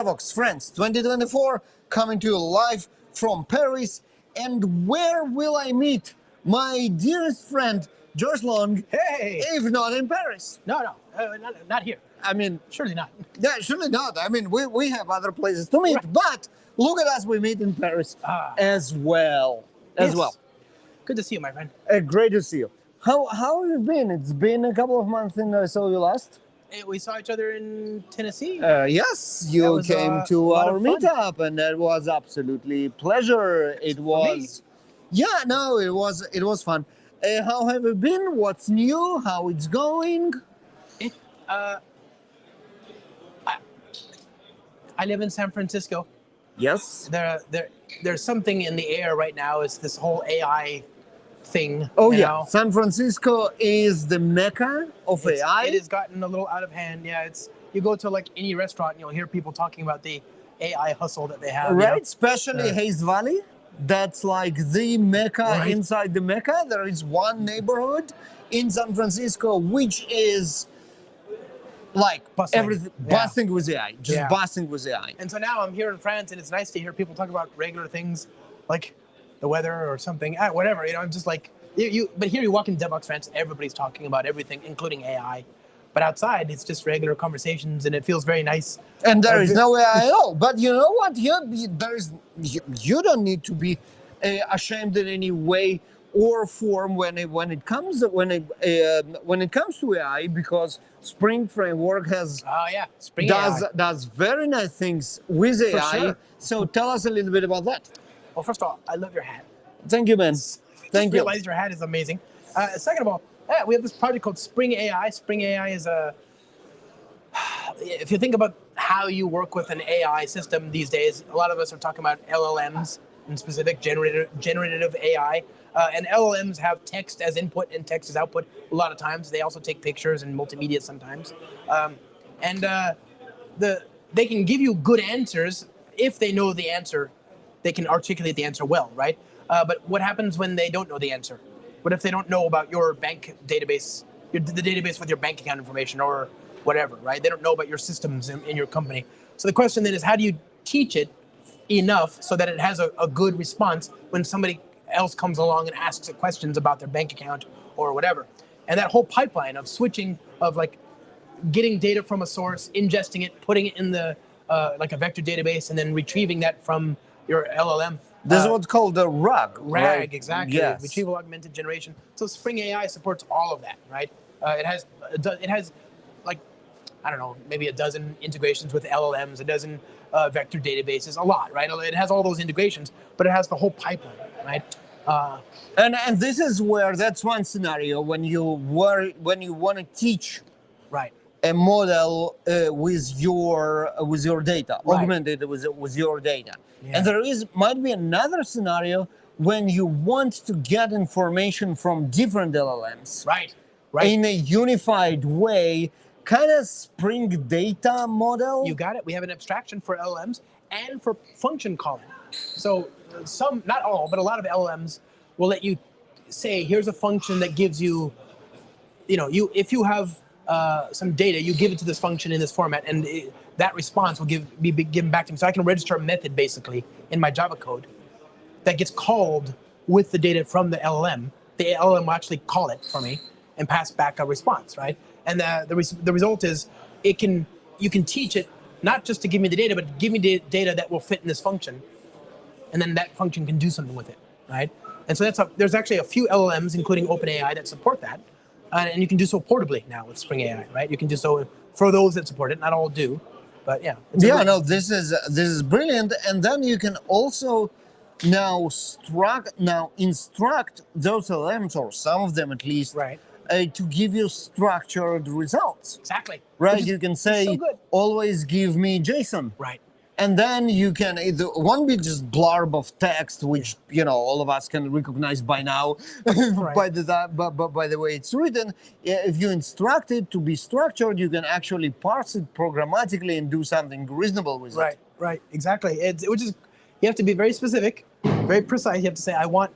Devoxx France 2024 coming to you live from Paris. And where will I meet my dearest friend George Long? Hey! If not in Paris? No, not here. I mean, Surely not. yeah, surely not. I mean, we have other places to meet, Right. but look at us, we meet in Paris as well. Yes. Good to see you, my friend. Great to see you. How have you been? It's been a couple of months since I saw you last. We saw each other in Tennessee. Yes, you was, came a to lot our of fun. meetup, and that was absolutely pleasure. It was, yeah, no, it was fun. How have you been? What's new? How it's going? I live in San Francisco. Yes. There's something in the air right now. It's this whole AI thing. Oh you yeah, know? San Francisco is the mecca of AI. It has gotten a little out of hand. Yeah, you go to like any restaurant and you'll hear people talking about the AI hustle that they have. Right, You know? especially Hayes Valley. That's like the mecca Right. inside the mecca. There is one neighborhood in San Francisco which is like Bustling. everything, Yeah. busting with AI, just Yeah. busting with AI. And so now I'm here in France, and it's nice to hear people talk about regular things like the weather or something, whatever. You know, I'm just like But here you walk in Devoxx France, everybody's talking about everything, including AI. But outside, it's just regular conversations, and it feels very nice. And there is no AI at all. But you know what? You don't need to be ashamed in any way or form when it comes to AI, because Spring Framework has Spring does very nice things with AI. sure. So tell us a little bit about that. Well, first of all, I love your hat. Thank you, man. Thank you. Realized your hat is amazing. Second of all, we have this project called Spring AI. Spring AI is if you think about how you work with an AI system these days, a lot of us are talking about LLMs, in specific generative AI. And LLMs have text as input and text as output a lot of times. They also take pictures and multimedia sometimes. They can give you good answers if they know the answer. They can articulate the answer well, right? But what happens when they don't know the answer? What if they don't know about your bank database, the database with your bank account information or whatever, right? They don't know about your systems in your company. So the question then is, how do you teach it enough so that it has a good response when somebody else comes along and asks it questions about their bank account or whatever? And that whole pipeline of switching, of like getting data from a source, ingesting it, putting it in the like a vector database, and then retrieving that from your LLM. This is what's called the RAG. RAG, right? exactly. Yes. Retrieval augmented generation. So Spring AI supports all of that, right? It has like, I don't know, maybe a dozen integrations with LLMs, a dozen vector databases, a lot, right? It has all those integrations, but it has the whole pipeline, right? And this is where that's one scenario when you want to teach Right. a model with your data, Right. augmented with your data. Yeah. And there might be another scenario when you want to get information from different LLMs Right. in a unified way, kind of Spring data model. You got it. We have an abstraction for LLMs and for function calling. So some, not all, but a lot of LLMs will let you say, here's a function that gives you, if you have some data, you give it to this function in this format, and that response will be given back to me. So I can register a method basically in my Java code that gets called with the data from the LLM. The LLM will actually call it for me and pass back a response, right? And the result is you can teach it not just to give me the data, but give me the data that will fit in this function, and then that function can do something with it, right? And so there's actually a few LLMs, including OpenAI, that support that, and you can do so portably now with Spring AI, right? You can do so for those that support it. Not all do, but yeah. This is brilliant, and then you can also now instruct those LLMs, or some of them at least, Right. To give you structured results. Exactly. Right, you can say, so good. always give me JSON. Right. And then you can, one be just blurb of text, which, all of us can recognize by now, Right. by the way it's written. If you instruct it to be structured, you can actually parse it programmatically and do something reasonable with it. Right, exactly. Which is, you have to be very specific, very precise. You have to say, I want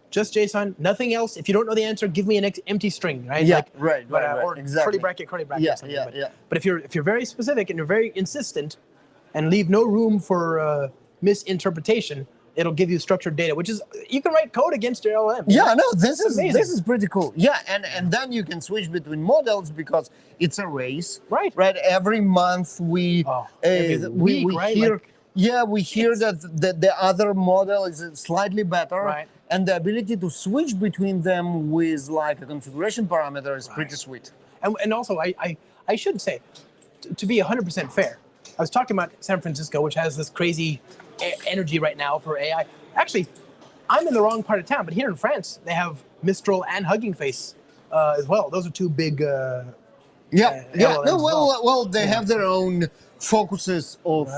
just JSON, nothing else. If you don't know the answer, give me an empty string, right? Yeah, right, Or exactly. curly bracket. Yeah, or something. yeah. But if you're very specific and you're very insistent, and leave no room for misinterpretation, it'll give you structured data, which is you can write code against your LLM. Yeah, no, this amazing. is pretty cool. Yeah, and then you can switch between models because it's a race. Right. Right. Every month every week, we right? hear Like, we hear that the other model is slightly better. Right. And the ability to switch between them with like a configuration parameter is pretty sweet. and also I should say, to be 100% fair, I was talking about San Francisco, which has this crazy energy right now for AI. Actually, I'm in the wrong part of town, but here in France, they have Mistral and Hugging Face as well. Those are two big. Yeah. LLMs No, as well, they have their own focuses of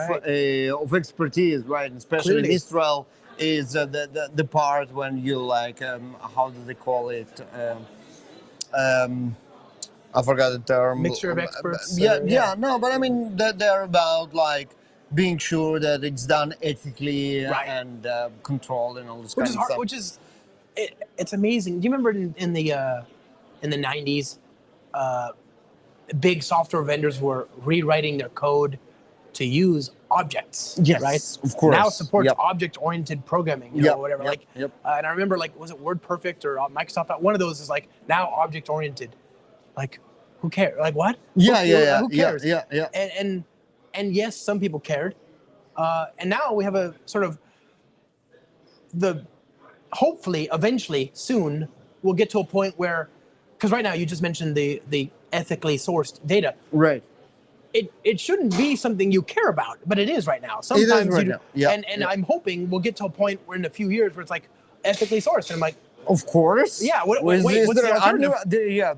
expertise, right? Especially Clearly. Mistral is the part when you like how do they call it? I forgot the term. Mixture of experts. No, but I mean that they're about like being sure that it's done ethically and controlled and all this kind of stuff. Which is, it's amazing. Do you remember in the 90s, big software vendors were rewriting their code to use objects? Yes, right. of course. Now supports object-oriented programming, you know, whatever. And I remember, like, was it WordPerfect or Microsoft? One of those is like now object-oriented. Like, who cares? Like, what? Who cares? Yeah. And yes, some people cared. And now we have a sort of hopefully, eventually, soon, we'll get to a point where, because right now you just mentioned the ethically sourced data. Right. It shouldn't be something you care about, but it is right now. Sometimes it is right now. Yeah. And I'm hoping we'll get to a point where in a few years where it's like ethically sourced, and I'm like, of course. Yeah. What's the alternative?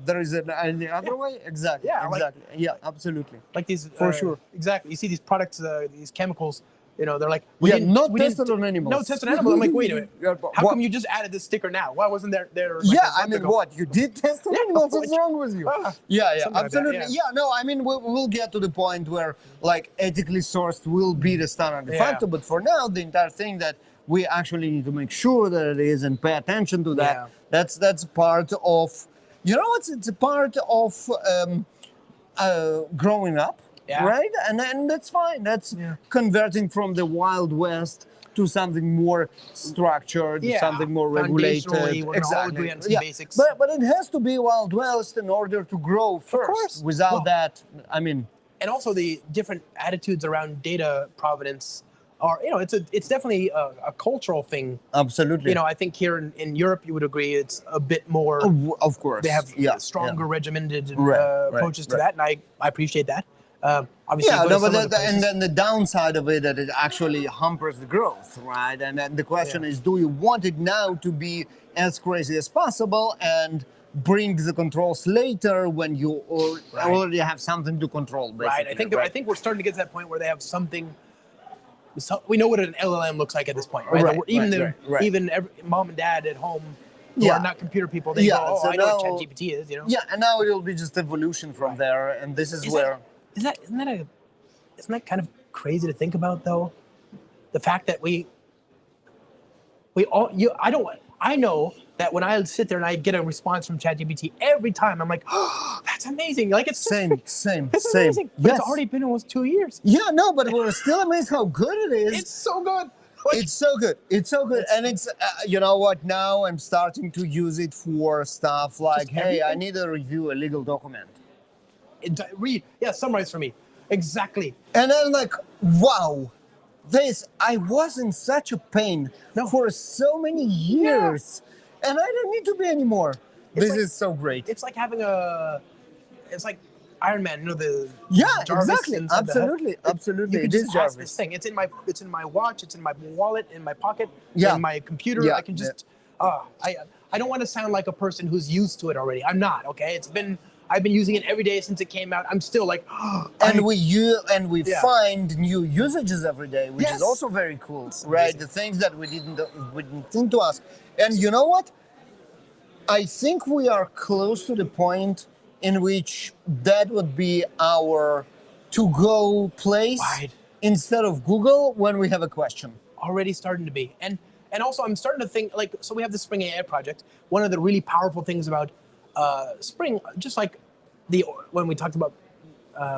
There is any other way. Exactly. Yeah. Exactly. Yeah. Absolutely. Like these. For sure. Exactly. You see these products, these chemicals. You know, they're like, not tested on animals. No, tested on animals. I'm like, wait a minute. How come you just added this sticker now? Why wasn't there? Like I mean, what? You did test on animals? What's wrong with you? Absolutely. Like that, No, I mean, we'll get to the point where like ethically sourced will be the standard de facto. But for now, the entire thing that we actually need to make sure that it is and pay attention to that. That's part of, you know, it's a part of growing up. Yeah. Right, and that's fine. That's converting from the Wild West to something more structured, something more regulated. Exactly. Basics. But it has to be Wild West in order to grow first. Of course. Without that, I mean. And also the different attitudes around data provenance are, you know, it's definitely a cultural thing. Absolutely. You know, I think here in Europe, you would agree, it's a bit more. Of course. They have stronger regimented approaches to that, and I appreciate that. Obviously, and then the downside of it that it actually hampers the growth, right? And then the question is, do you want it now to be as crazy as possible and bring the controls later when you already have something to control? Basically, I think we're starting to get to that point where they have something. We know what an LLM looks like at this point, right? Even mom and dad at home who are not computer people, they go, I know what ChatGPT is, you know? Yeah, and now it'll be just evolution from there, and this is where. Isn't that kind of crazy to think about, though? The fact that I know that when I sit there and I get a response from ChatGPT every time, I'm like, oh, that's amazing. Like, it's same. It's amazing. But it's already been almost 2 years. Yeah, no, but we're still amazed how good it is. It's so good. It's so good. And it's, you know what, now I'm starting to use it for stuff like, hey, I need to review a legal document. Summarize for me. Exactly. And then like, wow, I was in such a pain for so many years, and I don't need to be anymore. This is so great. It's like having it's like Iron Man, you know, the Jarvis absolutely. You can just ask this thing. It's in my watch. It's in my wallet. In my pocket. In my computer. I can just. I don't want to sound like a person who's used to it already. I'm not. Okay. I've been using it every day since it came out. I'm still like. And we find new usages every day, which is also very cool, right? The things that we didn't think to ask. And you know what? I think we are close to the point in which that would be our to-go place instead of Google when we have a question. Already starting to be. And also I'm starting to think, like, so we have the Spring AI project. One of the really powerful things about Spring, just like when we talked about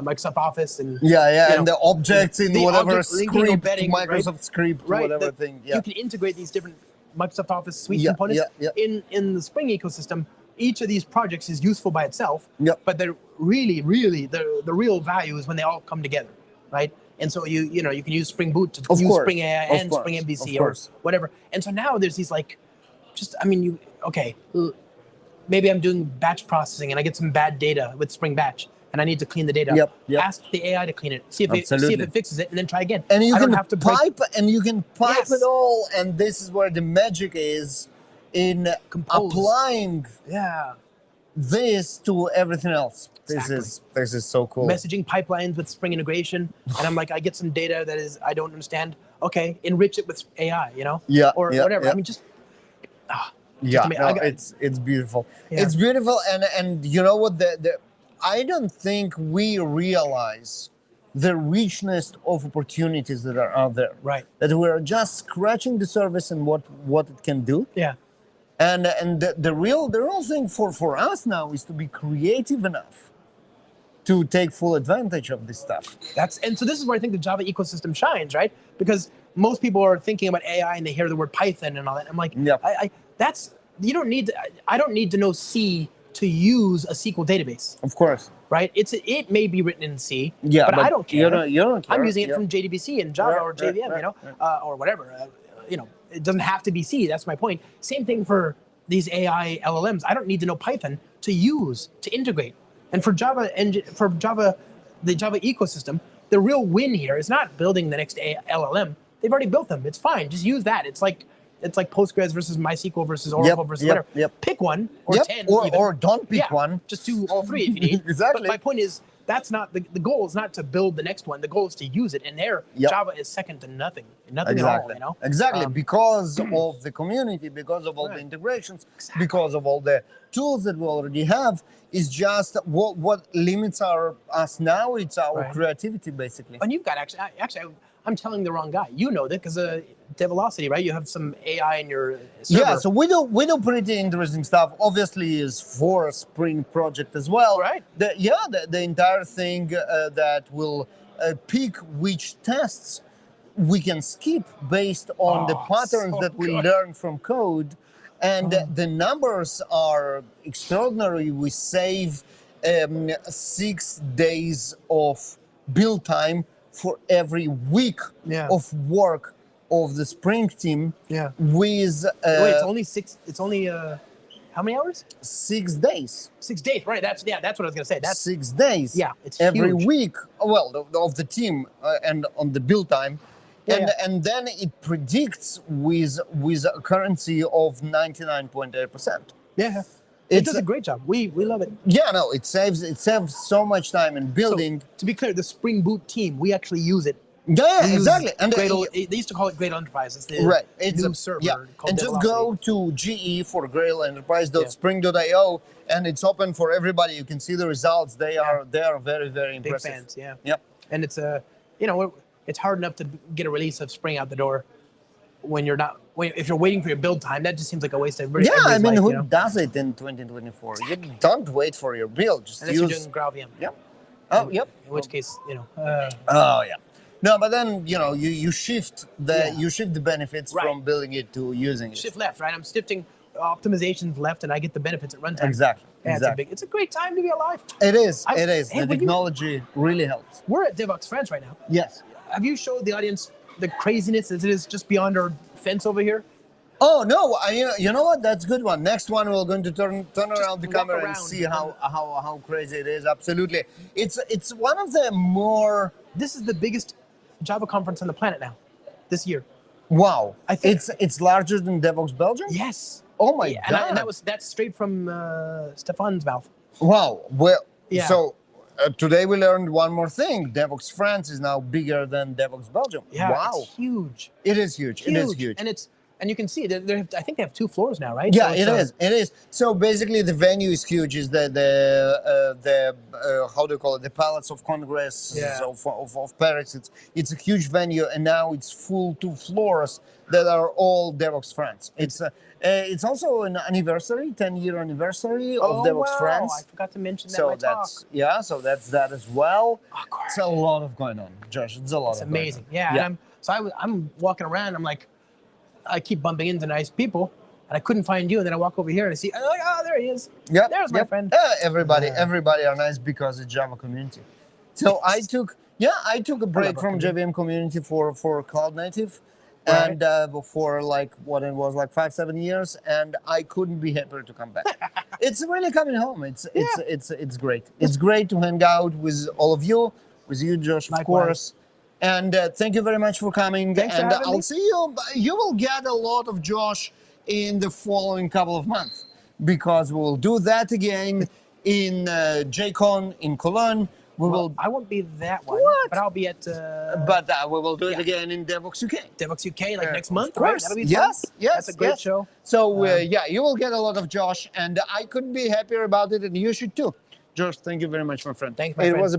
Microsoft Office and and the objects in the whatever object linking or script, embedding, Microsoft right? script, Right. whatever that thing. You can integrate these different Microsoft Office suite Yeah, components yeah, in the Spring ecosystem. Each of these projects is useful by itself, Yep. but they're really the real value is when they all come together, right? And so you can use Spring Boot to Of use course, Spring AI of and course, Spring of MVC or course. whatever. And so now there's these maybe I'm doing batch processing and I get some bad data with Spring Batch and I need to clean the data. Yep. Ask the AI to clean it. See if Absolutely. it fixes it, and then try again. And you I don't can have to break pipe Yes. it all, and this is where the magic is in Compose. applying Yeah. this to everything else. Exactly. This is so cool. Messaging pipelines with Spring integration, and I'm like, I get some data that is I don't understand. Okay, enrich it with AI, Yeah, or yeah, whatever. yeah. I mean, just Yeah, ama- no, I got- it's beautiful. Yeah. It's beautiful, and you know what? I don't think we realize the richness of opportunities that are out there. right. That we're just scratching the surface and what it can do. Yeah, And the real thing for us now is to be creative enough to take full advantage of this stuff. and so this is where I think the Java ecosystem shines, right? Because most people are thinking about AI and they hear the word Python and all that. I'm like, Yep. you don't need. I don't need to know C to use a SQL database, Of course. right? It may be written in C, Yeah, but I don't care. You don't care. I'm using it Yeah. from JDBC and Java or Right, JVM, right, or whatever. It doesn't have to be C. That's my point. Same thing for these AI LLMs. I don't need to know Python to use to integrate. And for Java, the Java ecosystem, the real win here is not building the next LLM. They've already built them. It's fine. Just use that. It's like Postgres versus MySQL versus Oracle versus whatever. Pick one or 10. Or don't pick Yeah, one. Just do all three if you need. Exactly. But my point is, that's not the goal. Is not to build the next one. The goal is to use it. And Java is second to nothing. Nothing Exactly. at all. Exactly. Because of the community, because of all the Right. integrations, because of all the tools that we already have, is just what limits us now. It's our Right. creativity, basically. And you've got I'm telling the wrong guy. You know that because Develocity, right? You have some AI in your server. Yeah, so we do pretty interesting stuff. Obviously, is for a Spring project as well. Right. The entire thing that will pick which tests we can skip based on the patterns so that we good. learn from code, and the numbers are extraordinary. We save 6 days of build time for every week Yeah. of work of the Spring team. Yeah. With Wait, it's only six. It's only how many hours? 6 days. 6 days. Right. That's what I was gonna say. That's 6 days. Yeah, it's every huge. week. Well, of the team and on the build time, and then it predicts with accuracy of 99.8%. yeah. It It's does a great job. We love it. Yeah, no, it saves so much time in building. So, to be clear, the Spring Boot team, we actually use it. Yeah, We use exactly. And Gradle, they used to call it Gradle Enterprise. It's the right, it's new a server called and just Devoxx. go to GE for Gradle Enterprise.spring.io, and it's open for everybody. You can see the results. They are very, very Big impressive. fans, yeah. Yep. And it's it's hard enough to get a release of Spring out the door when you're not. If you're waiting for your build time, that just seems like a waste of Yeah, I everybody's mean, life, who does it in 2024? You don't wait for your build. Just unless you're use. doing GraalVM. Yep. Oh, yep. In which case, Oh, yeah. No, but then you shift Yeah. the benefits Right. from building it to using it. shift left, right? I'm shifting optimizations left, and I get the benefits at runtime. Exactly. Yeah, exactly. it's a great time to be alive. It is. I- It is. hey, The when you- technology really helps. We're at Devoxx France right now. Yes. Have you showed the audience the craziness as it is just beyond our fence over here? Oh no! You know what? That's a good one. Next one, we're going to turn around the walk camera and around see and- how crazy it is. Absolutely, it's one of the more This is the biggest Java conference on the planet now, this year. wow. I think- It's larger than Devoxx Belgium. Yes. Oh my Yeah, god! and that's straight from Stefan's mouth. Wow. Well, Yeah. so today we learned one more thing. Devoxx France is now bigger than Devoxx Belgium. Yeah. Wow. It's huge. It is huge. It is huge. And it's And you can see that I think they have 2 floors now, right? Yeah, So it's, it is. So basically, the venue is huge. Is the how do you call it? The Palace of Congress Yeah. of Paris. It's a huge venue, and now it's full 2 floors that are all Devoxx France. It's also an anniversary, 10-year anniversary of Oh, Devoxx wow. France. I forgot to mention that. So in my talk. so that's that as well. Of course. It's a lot of going on, Josh. It's a lot. It's of amazing. Going on. Yeah. And I'm walking around. I'm like, I keep bumping into nice people, and I couldn't find you. And then I walk over here and I see, oh, there he is. Yeah, There's my friend. Everybody are nice because it's Java community. So I took a break from JVM community for Cloud Native, Right. and for like what it was like 5-7 years, and I couldn't be happier to come back. It's really coming home. It's great. It's great to hang out with all of you, with you, Josh, of Likewise. course. And thank you very much for coming. Thanks for and having I'll me. see you. You will get a lot of Josh in the following couple of months, because we'll do that again in JCon in Cologne. I won't be that one, What? but I'll be at But we will do it again in Devoxx UK. Devoxx UK like next month, Of right? course. That'll be Yes, fun. yes. That's a great yes. show. So you will get a lot of Josh, and I couldn't be happier about it, and you should too. Josh, thank you very much, my friend. Thanks, my It friend. was a